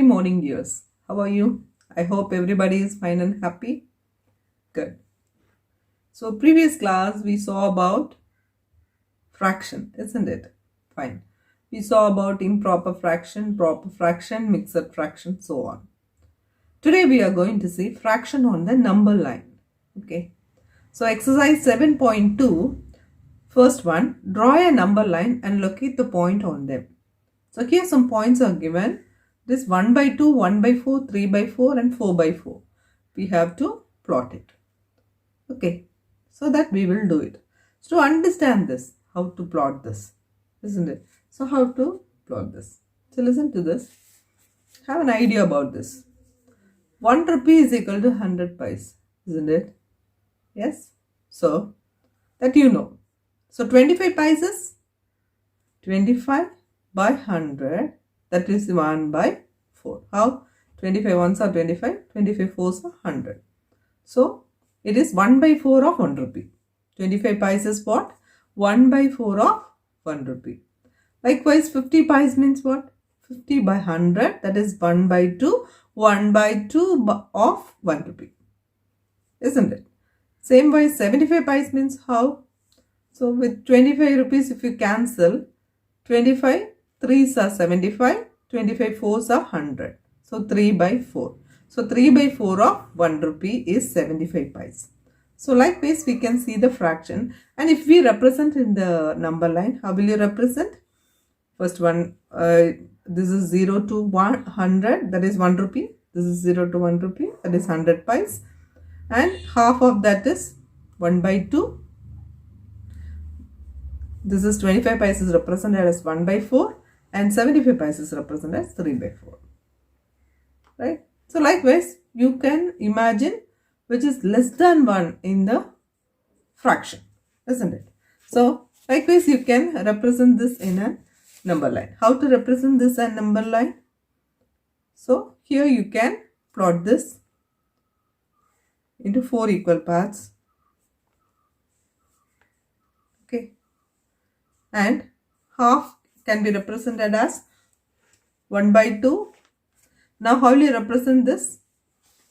morning, dears. How are you? I hope everybody is fine and happy. Good. So, previous class we saw about fraction, isn't it? Fine. We saw about improper fraction, proper fraction, mixed fraction, so on. Today we are going to see fraction on the number line. Okay. So, exercise 7.2, first one, draw a number line and locate the point on them. So, here some points are given. This 1 by 2, 1 by 4, 3 by 4 and 4 by 4. We have to plot it. Okay. So that we will do it. So to understand this, how to plot this, isn't it? So how to plot this? So listen to this. Have an idea about this. 1 rupee is equal to 100 pice, isn't it? Yes. So that you know. So 25 pice is 25 by 100. That is 1 by 4. How? 25 ones are 25, 25 fours are 100. So, it is 1 by 4 of 1 rupee. 25 pice is what? 1 by 4 of 1 rupee. Likewise, 50 pice means what? 50 by 100, that is 1 by 2, 1 by 2 of 1 rupee. Isn't it? Same way, 75 pice means how? So, with 25 rupees, if you cancel, 25 3s are 75, 25 4s are 100. So 3 by 4. So 3 by 4 of 1 rupee is 75 pice. So likewise we can see the fraction, and if we represent in the number line, how will you represent? First one, this is 0 to 100, that is 1 rupee. This is 0 to 1 rupee, that is 100 pice. And half of that is 1 by 2. This is 25 pice is represented as 1 by 4. And 75 pice is represented as 3 by 4. Right? So likewise, you can imagine which is less than 1 in the fraction. Isn't it? So likewise, you can represent this in a number line. How to represent this in number line? So here you can plot this into 4 equal parts. Okay. And half can be represented as 1 by 2. Now how will you represent this?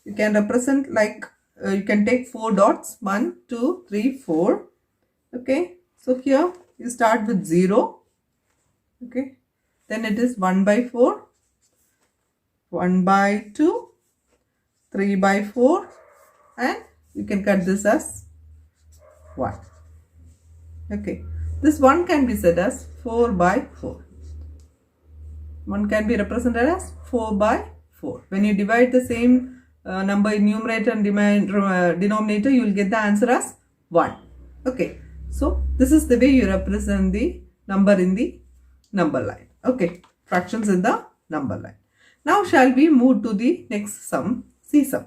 You can represent like, you can take 4 dots, 1, 2, 3, 4. Okay. So here you start with 0. Okay. Then it is 1 by 4, 1 by 2, 3 by 4, and you can cut this as 1. Okay. This 1 can be said as 4 by 4. 1 can be represented as 4 by 4. When you divide the same number in numerator and denominator, you will get the answer as 1. Okay. So, this is the way you represent the number in the number line. Okay. Fractions in the number line. Now, shall we move to the next sum? C sum.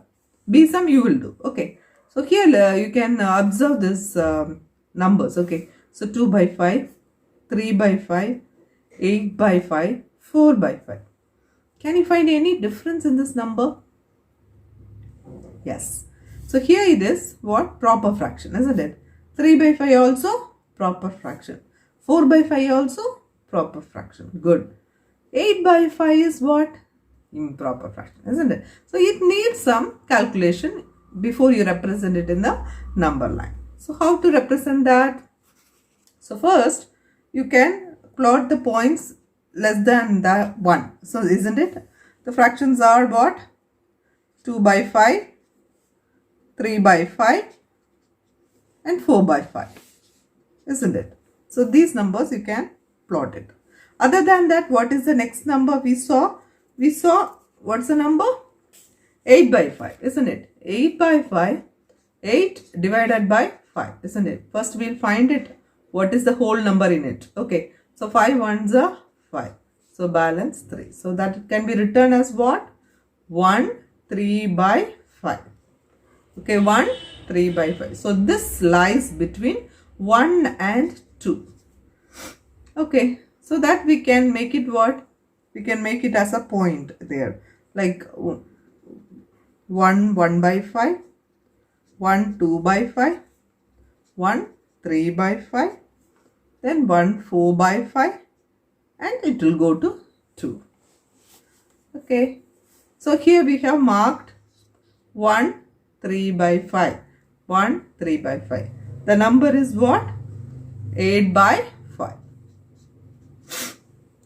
B sum you will do. Okay. So, here you can observe this numbers. Okay. So 2 by 5, 3 by 5, 8 by 5, 4 by 5. Can you find any difference in this number? Yes. So here it is what? Proper fraction, isn't it? 3 by 5 also proper fraction. 4 by 5 also proper fraction. Good. 8 by 5 is what? Improper fraction, isn't it? So it needs some calculation before you represent it in the number line. So how to represent that? So first, you can plot the points less than the 1. So isn't it? The fractions are what? 2 by 5, 3 by 5 and 4 by 5. Isn't it? So these numbers you can plot it. Other than that, what is the next number we saw? We saw, what's the number? 8 by 5, isn't it? 8 by 5, 8 divided by 5, isn't it? First we'll find it. What is the whole number in it? Okay. So 5 ones are 5. So balance 3. So that can be written as what? 1, 3 by 5. Okay. 1, 3 by 5. So this lies between 1 and 2. Okay. So that we can make it what? We can make it as a point there. Like 1, 1 by 5. 1, 2 by 5. 1, 3 by 5, then 1, 4 by 5, and it will go to 2. Okay, So here we have marked 1 3 by 5. 1 3 by 5. The number is what? 8 by 5.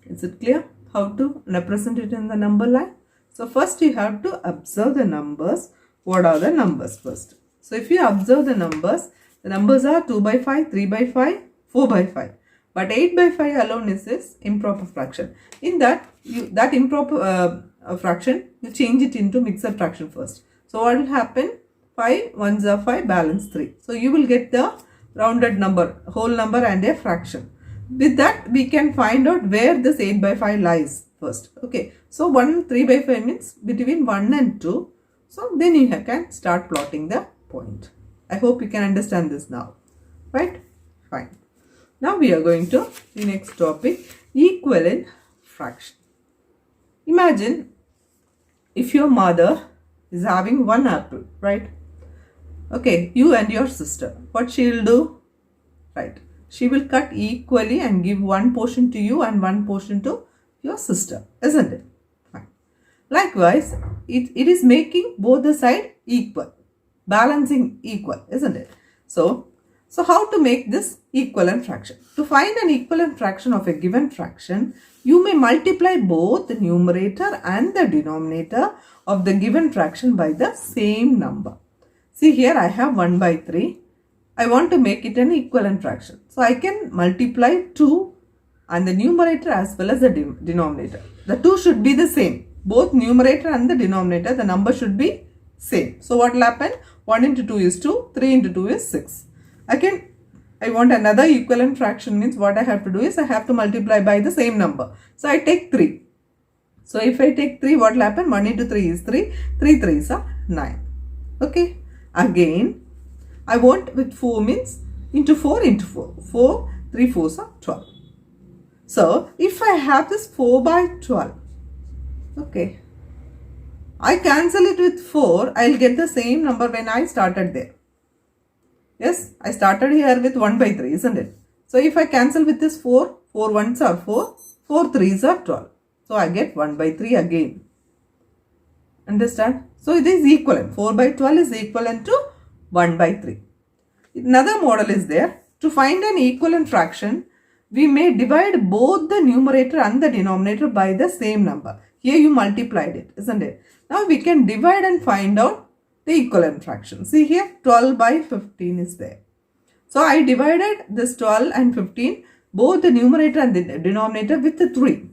Is it clear how to represent it in the number line? So first you have to observe the numbers. What are the numbers first? So if you observe the numbers are 2 by 5, 3 by 5, 4 by 5. But 8 by 5 alone is this improper fraction. In that, that improper fraction, you change it into mixed fraction first. So what will happen? 5 ones are 5, balance 3. So you will get the rounded number, whole number and a fraction. With that, we can find out where this 8 by 5 lies first. Okay. So 1 3 by 5 means between 1 and 2. So then you can start plotting the point. I hope you can understand this now. Right? Fine. Now we are going to the next topic, equivalent fraction. Imagine if your mother is having one apple, right? Okay, you and your sister. What she will do? Right. She will cut equally and give one portion to you and one portion to your sister, isn't it? Fine. Likewise, it is making both the sides equal, balancing equal, isn't it? So how to make this equivalent fraction? To find an equivalent fraction of a given fraction, you may multiply both the numerator and the denominator of the given fraction by the same number. See here I have 1 by 3. I want to make it an equivalent fraction. So I can multiply 2 and the numerator as well as the denominator. The two should be the same. Both numerator and the denominator, the number should be same. So what will happen? 1 into 2 is 2, 3 into 2 is 6. Again, I want another equivalent fraction means what I have to do is I have to multiply by the same number. So I take 3. So if I take 3, what will happen? 1 into 3 is 3. 3 3s are 9. Okay. Again, I want with 4 means into 4 into 4. 4, 3 4s are 12. So if I have this 4 by 12, okay, I cancel it with 4, I will get the same number when I started there. Yes, I started here with 1 by 3, isn't it? So if I cancel with this 4, 4 1s are 4, 4 3s are 12. So I get 1 by 3 again. Understand? So it is equivalent. 4 by 12 is equivalent to 1 by 3. Another model is there. To find an equivalent fraction, we may divide both the numerator and the denominator by the same number. Here you multiplied it, isn't it? Now we can divide and find out the equivalent fraction. See here 12 by 15 is there. So I divided this 12 and 15, both the numerator and the denominator with the 3.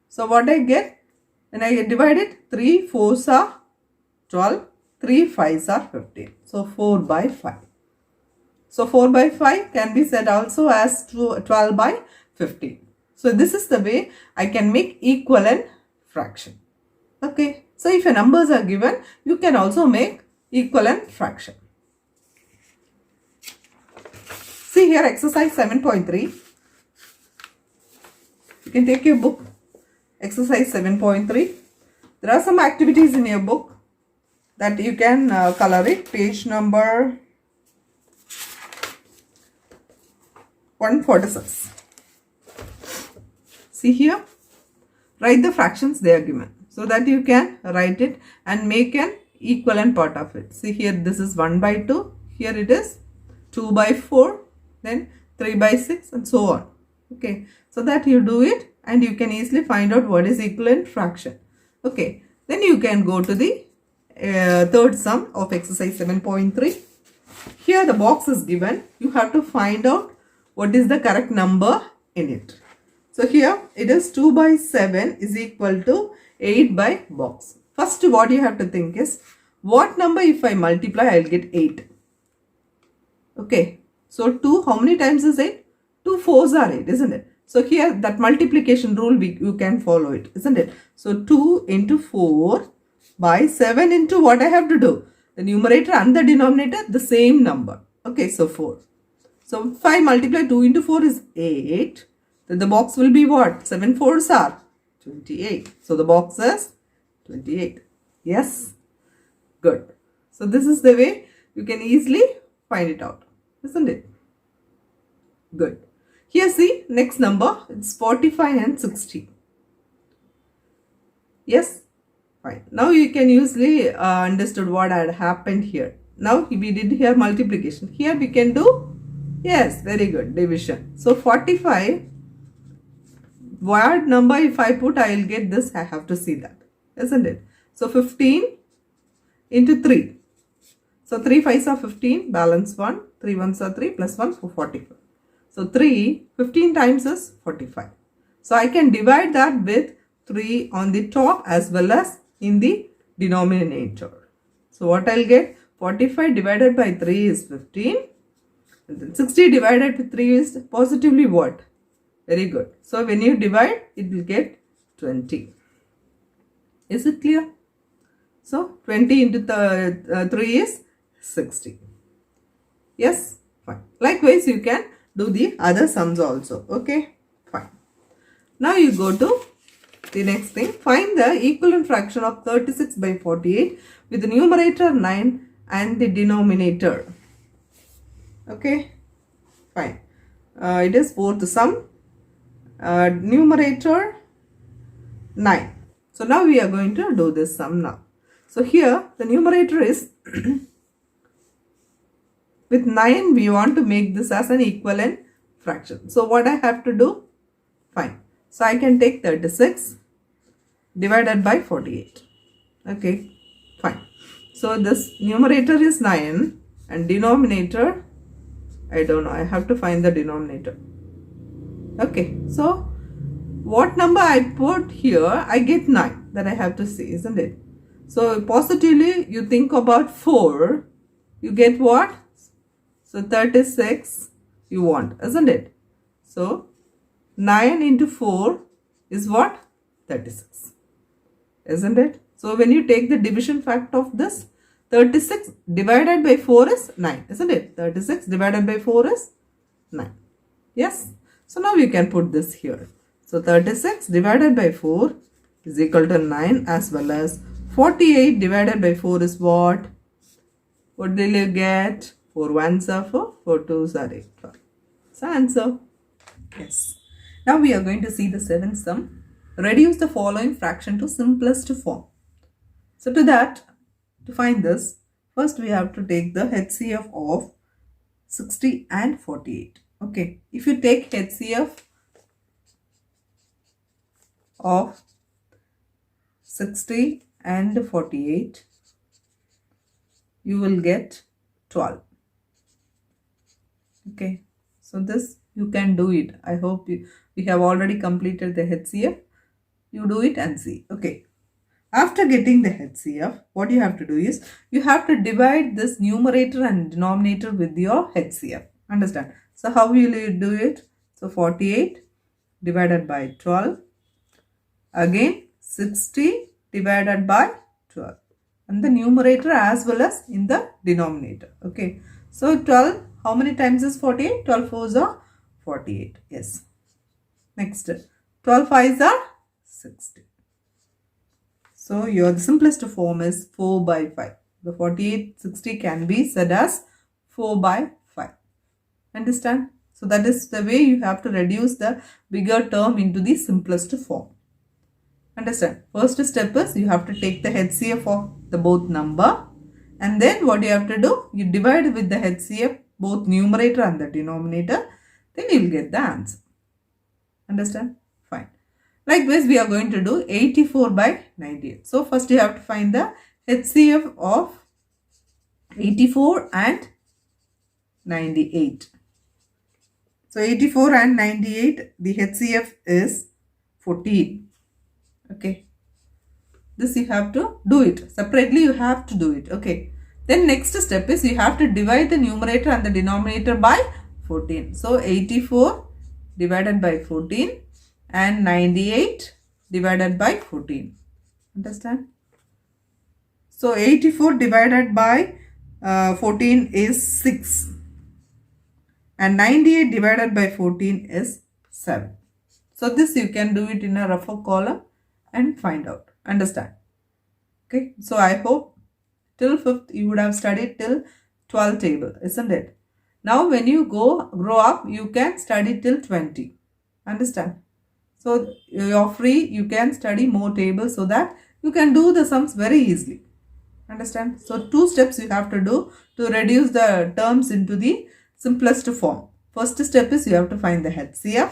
So what I get? When I divide it, 3 4s are 12, 3 5s are 15. So 4 by 5. So 4 by 5 can be said also as 12 by 15. So this is the way I can make equivalent fraction. Okay. So if your numbers are given, you can also make equivalent fraction. See here exercise 7.3. You can take your book, exercise 7.3. There are some activities in your book that you can color it. Page number 146. See here, write the fractions they are given so that you can write it and make an equivalent part of it. See here, this is 1 by 2. Here it is 2 by 4. Then 3 by 6 and so on. Okay. So that you do it and you can easily find out what is equivalent fraction. Okay. Then you can go to the third sum of exercise 7.3. Here the box is given. You have to find out what is the correct number in it. So here it is 2 by 7 is equal to 8 by box. First what you have to think is, what number if I multiply I will get 8. Okay. So 2 how many times is 8? 2 4s are 8, isn't it? So here that multiplication rule you can follow it, isn't it? So 2 into 4 by 7 into what I have to do? The numerator and the denominator the same number. Okay, so 4. So if I multiply 2 into 4 is 8. Then the box will be what? 7 4s are 28. So the box is 28. Yes? Good. So this is the way you can easily find it out, isn't it? Good. Here see, next number, it's 45 and 60. Yes? Fine. Now you can usually understood what had happened here. Now we did here multiplication. Here we can do, yes, very good, division. So 45, what number if I put, I will get this. I have to see that, isn't it? So 15 into 3. So 3 5s are 15, balance 1, 3 1s are 3, plus 1 for 45. So 15 times is 45. So I can divide that with 3 on the top as well as in the denominator. So what I'll get? 45 divided by 3 is 15. And then 60 divided by 3 is positively what? Very good. So when you divide, it will get 20. Is it clear? So 20 into 3 is 60. Yes? Fine. Likewise, you can do the other sums also. Okay? Fine. Now you go to the next thing. Find the equivalent fraction of 36 by 48 with the numerator 9 and the denominator. Okay? Fine. It is fourth sum. Numerator 9. So now we are going to do this sum now. So here the numerator is with 9 we want to make this as an equivalent fraction. So what I have to do? Fine. So I can take 36 divided by 48. Okay. Fine. So this numerator is 9 and denominator, I don't know. I have to find the denominator. Okay. So what number I put here, I get 9 that I have to see, isn't it? So positively you think about 4, you get what? So 36 you want, isn't it? So 9 into 4 is what? 36. Isn't it? So when you take the division factor of this, 36 divided by 4 is 9, isn't it? 36 divided by 4 is 9. Yes? So now we can put this here. So 36 divided by 4 is equal to 9, as well as 48 divided by 4 is what? What will you get? 4 1s are 4, 4 2s are 8. So answer. Yes. Now we are going to see the seventh sum. Reduce the following fraction to simplest form. So to find this, first we have to take the HCF of 60 and 48. Okay. If you take HCF of 60 and 48, you will get 12. Okay. So this you can do it. I hope we have already completed the HCF. You do it and see. Okay. After getting the HCF, what you have to do is, you have to divide this numerator and denominator with your HCF. Understand? So how will you do it? So 48 divided by 12. Again 60 divided by 12. And the numerator as well as in the denominator. Okay. So 12, how many times is 48? 12 4s are 48. Yes. Next, 12 5s are 60. So your simplest form is 4 by 5. The 48, 60 can be said as 4 by 5. Understand? So that is the way you have to reduce the bigger term into the simplest form. Understand? First step is you have to take the HCF of the both number, and then what you have to do, you divide with the HCF both numerator and the denominator, then you will get the answer. Understand? Fine. Likewise, we are going to do 84 by 98. So first you have to find the HCF of 84 and 98. So 84 and 98, the HCF is 14. Okay. This you have to do it. Separately you have to do it. Okay. Then next step is you have to divide the numerator and the denominator by 14. So 84 divided by 14 and 98 divided by 14. Understand? So 84 divided by 14 is 6. And 98 divided by 14 is 7. So this you can do it in a rougher column and find out. Understand? Okay. So I hope till 5th you would have studied till 12th table, isn't it? Now when you grow up, you can study till 20. Understand? So you're free, you can study more tables so that you can do the sums very easily. Understand? So 2 steps you have to do to reduce the terms into the simplest form. First step is you have to find the HCF.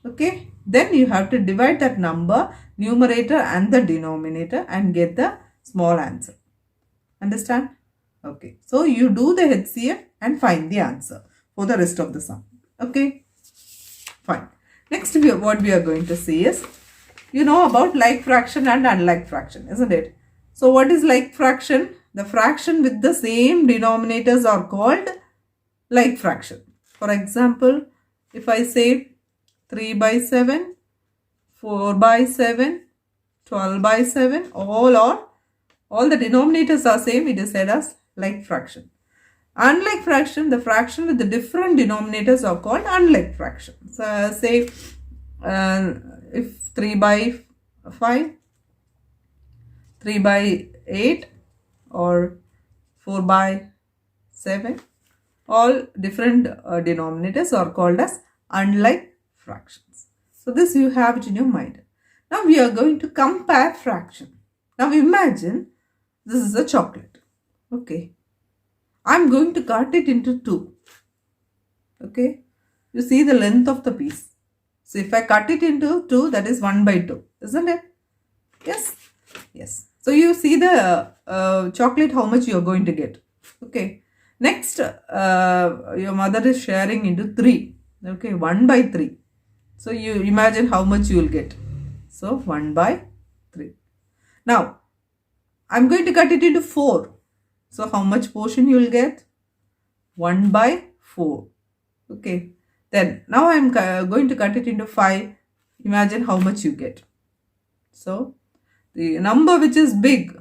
Okay. Then you have to divide that number, numerator and the denominator, and get the small answer. Understand? Okay. So you do the HCF and find the answer for the rest of the sum. Okay. Fine. Next, what we are going to see is, you know about like fraction and unlike fraction, isn't it? So what is like fraction? The fraction with the same denominators are called like fraction. For example, if I say 3 by 7, 4 by 7, 12 by 7, all the denominators are same, it is said as like fraction. Unlike fraction, the fraction with the different denominators are called unlike fraction. So say if 3 by 5, 3 by 8 or 4 by 7, all different denominators are called as unlike fractions. So this you have it in your mind. Now we are going to compare fraction. Now imagine this is a chocolate. Okay. I am going to cut it into 2. Okay. You see the length of the piece. So if I cut it into 2, that is 1 by 2. Isn't it? Yes. Yes. So you see the chocolate, how much you are going to get. Okay. Next, your mother is sharing into 3. Okay. 1 by 3. So you imagine how much you will get. So 1 by 3. Now, I am going to cut it into 4. So how much portion you will get? 1 by 4. Okay. Then now I am going to cut it into 5. Imagine how much you get. So the number which is big,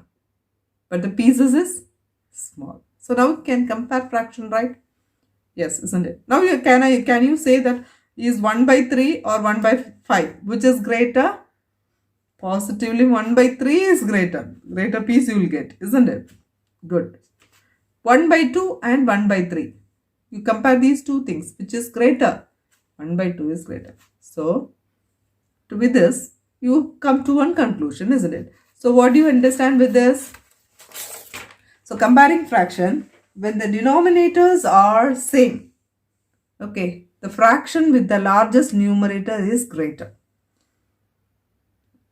but the pieces is small. So now you can compare fraction, right? Yes, isn't it? Now can you say that is 1 by 3 or 1 by 5? Which is greater? Positively 1 by 3 is greater. Greater piece you will get, isn't it? Good. 1 by 2 and 1 by 3. You compare these two things. Which is greater? 1 by 2 is greater. So, with this, you come to one conclusion, isn't it? So, what do you understand with this? So, comparing fraction, when the denominators are same, okay, the fraction with the largest numerator is greater.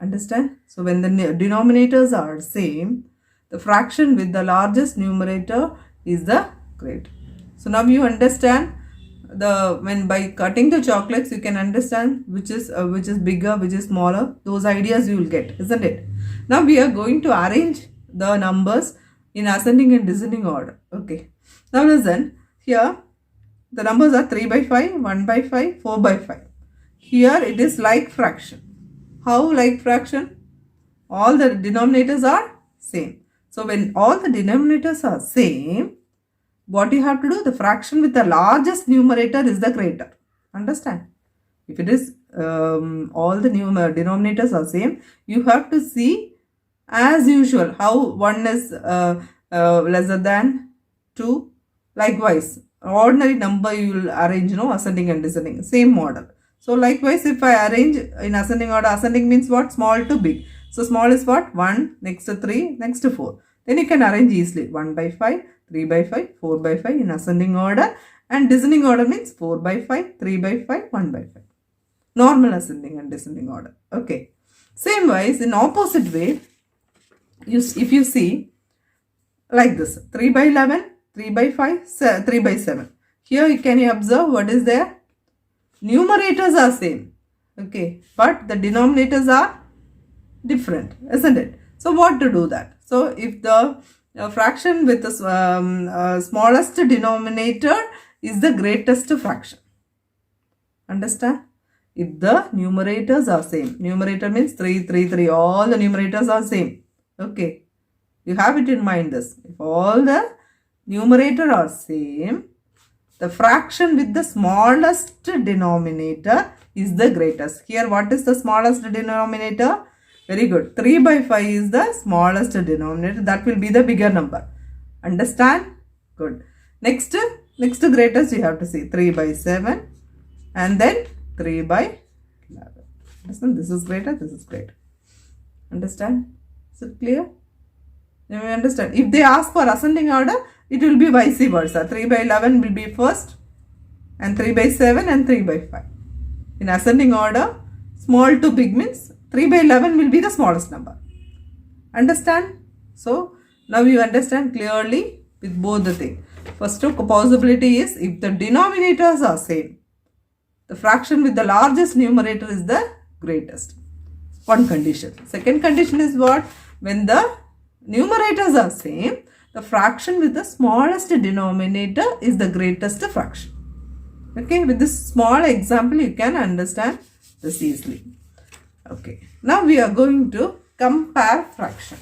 Understand? So, when the denominators are same, the fraction with the largest numerator is the greater. So, now you understand when by cutting the chocolates you can understand which is bigger, which is smaller. Those ideas you will get, isn't it? Now we are going to arrange the numbers in ascending and descending order. Okay. Now listen, here the numbers are 3 by 5, 1 by 5, 4 by 5. Here it is like fraction. How like fraction? All the denominators are same. So when all the denominators are same, what you have to do? The fraction with the largest numerator is the greater. Understand? If it is all the denominators are same, you have to see as usual how 1 is lesser than 2. Likewise, ordinary number you will arrange, ascending and descending. Same model. So likewise, if I arrange in ascending order, ascending means what? Small to big. So small is what? 1, next to 3, next to 4. Then you can arrange easily 1 by 5, 3 by 5, 4 by 5 in ascending order, and descending order means 4 by 5, 3 by 5, 1 by 5. Normal ascending and descending order. Okay. Same wise, in opposite way, if you see like this, 3 by 11, 3 by 5, 3 by 7. Here can you observe what is there? Numerators are same. Okay. But the denominators are different, isn't it? So what to do that? So if the fraction with the smallest denominator is the greatest fraction. Understand? If the numerators are same. Numerator means 3, 3, 3. All the numerators are same. Okay. You have it in mind this. If all the numerator are same, the fraction with the smallest denominator is the greatest. Here what is the smallest denominator? Very good. 3 by 5 is the smallest denominator. That will be the bigger number. Understand? Good. Next greatest you have to see 3 by 7 and then 3 by 11. Understand? This is greater, this is greater. Understand? Is it clear? Now you understand. If they ask for ascending order, it will be vice versa. 3 by 11 will be first, and 3 by 7 and 3 by 5. In ascending order, small to big means 3 by 11 will be the smallest number. Understand? So, now you understand clearly with both the things. First possibility is if the denominators are same, the fraction with the largest numerator is the greatest. One condition. Second condition is what? When the numerators are same, the fraction with the smallest denominator is the greatest fraction. Okay, with this small example you can understand this easily. Okay, now we are going to compare fraction.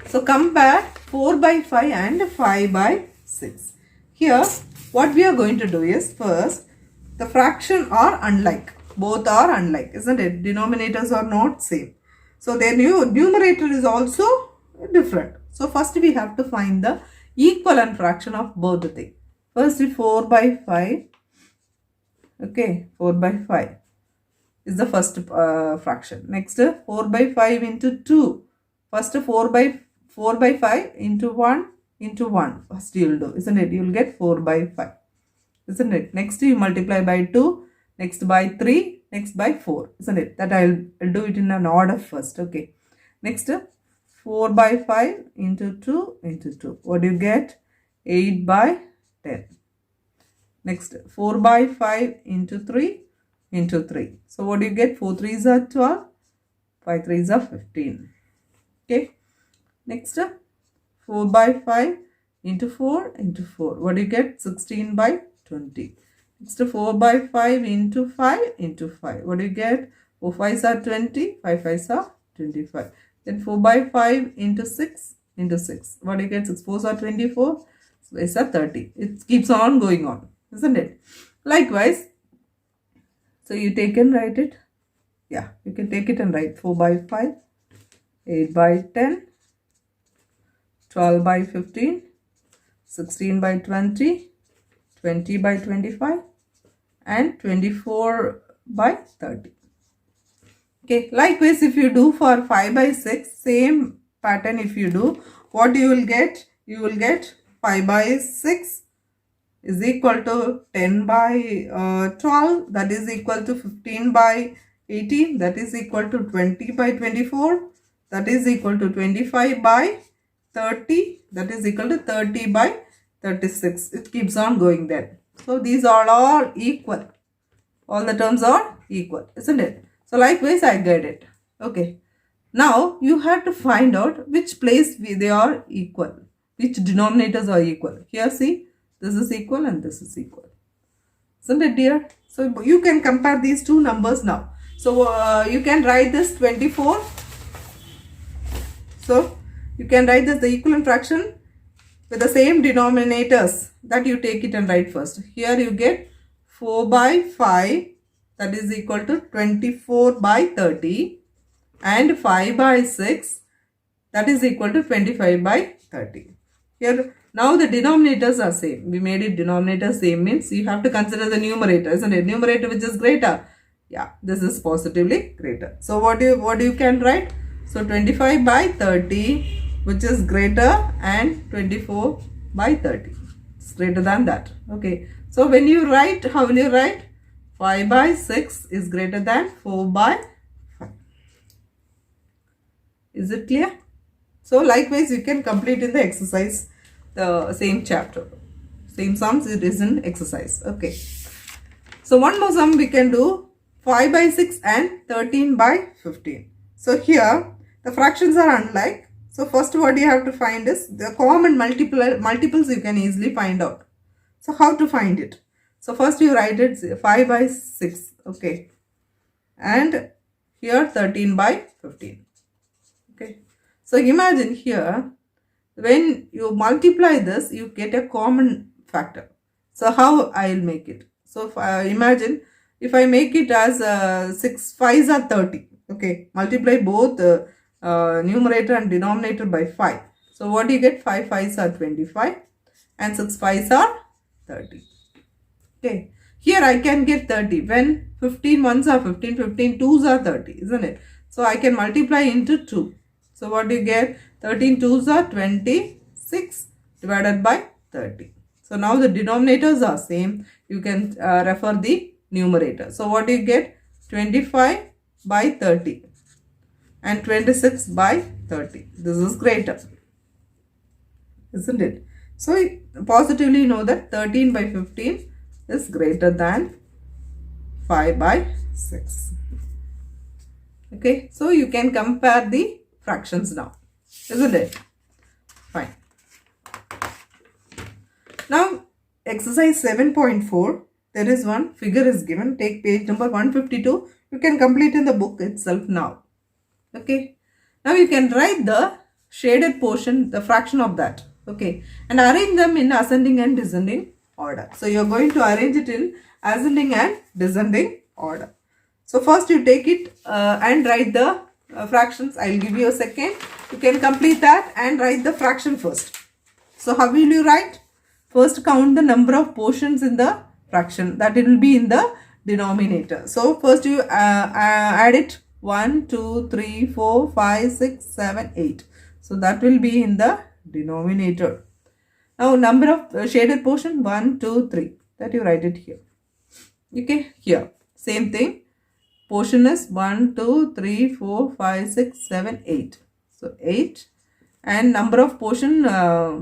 So compare 4 by 5 and 5 by 6. Here what we are going to do is, first the fraction are unlike. Both are unlike, isn't it? Denominators are not same. So their numerator is also different. So first we have to find the equivalent fraction of both the things. First 4 by 5. Okay, 4 by 5 is the first fraction. Next 4 by 5 into 2. First 4 by 5 into 1 into 1. First you will do, isn't it? You will get 4 by 5. Isn't it? Next you multiply by 2. Next by 3. Next by 4. Isn't it? That I'll do it in an order first. Okay. Next 4 by 5 into 2 into 2. What do you get? 8 by 10. Next 4 by 5 into 3 into 3. So what do you get? 4 3s are 12. 5 3s are 15. Okay. Next 4 by 5 into 4 into 4. What do you get? 16 by 20. Next 4 by 5 into 5 into 5. What do you get? 4 5s are 20. 5 5s are 25. Then 4 by 5 into 6 into 6. What do you get? 6 4s are 24. 6 are 30. It keeps on going on, isn't it? Likewise, so you take and write it. Yeah, you can take it and write 4 by 5, 8 by 10, 12 by 15, 16 by 20, 20 by 25 and 24 by 30. Okay, likewise if you do for 5 by 6, same pattern if you do, what you will get? You will get 5 by 6 is equal to 10 by 12, that is equal to 15 by 18, that is equal to 20 by 24, that is equal to 25 by 30, that is equal to 30 by 36. It keeps on going there. So these are all equal. All the terms are equal, isn't it? So likewise I get it. Okay. Now you have to find out which place they are equal. Which denominators are equal. Here see, this is equal and this is equal. Isn't it, dear? So you can compare these two numbers now. So you can write this 24. So you can write this the equivalent fraction with the same denominators, that you take it and write first. Here you get 4 by 5, that is equal to 24 by 30, and 5 by 6, that is equal to 25 by 30. Here now the denominators are same. We made it denominator same, means you have to consider the numerator, isn't it? Numerator which is greater. Yeah, this is positively greater. So what you can write? So 25 by 30 which is greater, and 24 by 30. It's greater than that. Okay. So when you write, how will you write? 5 by 6 is greater than 4 by 5. Is it clear? So likewise you can complete in the exercise the same chapter. Same sums it is in exercise. Okay. So one more sum we can do, 5 by 6 and 13 by 15. So here the fractions are unlike. So first what you have to find is the common multiples you can easily find out. So how to find it? So first you write it 5 by 6. Okay. And here 13 by 15. Okay. So imagine here, when you multiply this, you get a common factor. So how I will make it? So imagine if I make it as 6 5s are 30. Okay. Multiply both numerator and denominator by 5. So what do you get? 5 5s are 25 and 6 5s are 30. Okay. Here I can get 30 when 15 1s are 15, 15 2s are 30, isn't it? So I can multiply into 2. So what do you get? 13 2s are 26 divided by 30. So now the denominators are same. You can refer the numerator. So what do you get? 25 by 30 and 26 by 30. This is greater, isn't it? So positively know that 13 by 15 is greater than 5 by 6. Okay, so you can compare the fractions now, isn't it? Fine. Now, exercise 7.4, there is one figure is given. Take page number 152. You can complete in the book itself now. Okay. Now, you can write the shaded portion, the fraction of that. Okay. And arrange them in ascending and descending order. So, you are going to arrange it in ascending and descending order. So first you take it and write the fractions. I will give you a second. You can complete that and write the fraction first. So how will you write? First count the number of portions in the fraction, that it will be in the denominator. So first you add it 1, 2, 3, 4, 5, 6, 7, 8. So that will be in the denominator. Now number of shaded portion 1, 2, 3. That you write it here. Okay, here. Same thing. Portion is 1, 2, 3, 4, 5, 6, 7, 8. So 8. And number of portion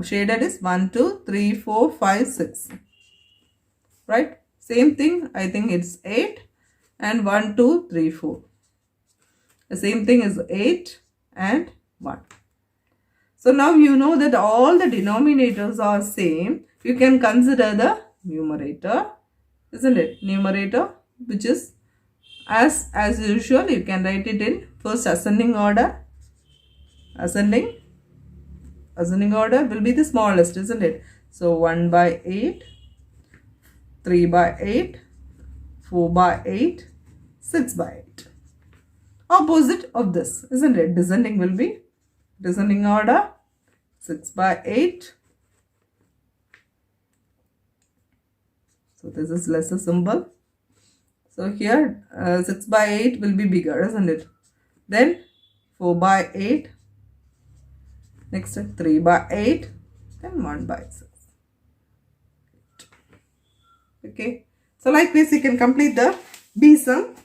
shaded is 1, 2, 3, 4, 5, 6. Right? Same thing. I think it's 8. And 1, 2, 3, 4. The same thing is 8 and 1. So now you know that all the denominators are same. You can consider the numerator. Isn't it? Numerator, which is as usual, you can write it in first ascending order. Ascending order will be the smallest, isn't it? So 1 by 8, 3 by 8, 4 by 8, 6 by 8. Opposite of this, isn't it? Descending will be descending order, 6 by 8. So this is lesser symbol. So here 6 by 8 will be bigger, isn't it? Then 4 by 8. Next 3 by 8. Then 1 by 6. Okay. So like this you can complete the B sum.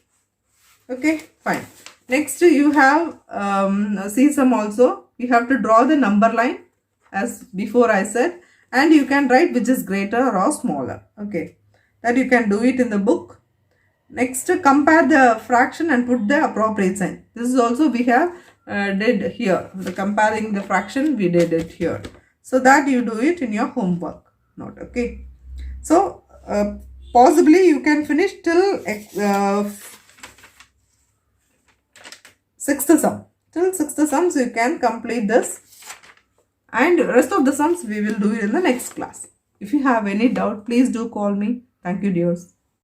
Okay. Fine. Next you have C sum also. You have to draw the number line as before I said. And you can write which is greater or smaller. Okay. That you can do it in the book. Next, compare the fraction and put the appropriate sign. This is also we have did here. The comparing the fraction, we did it here. So that you do it in your homework note. Okay. So possibly you can finish till 6th sum. Till 6th sums you can complete this. And rest of the sums we will do it in the next class. If you have any doubt, please do call me. Thank you, dears.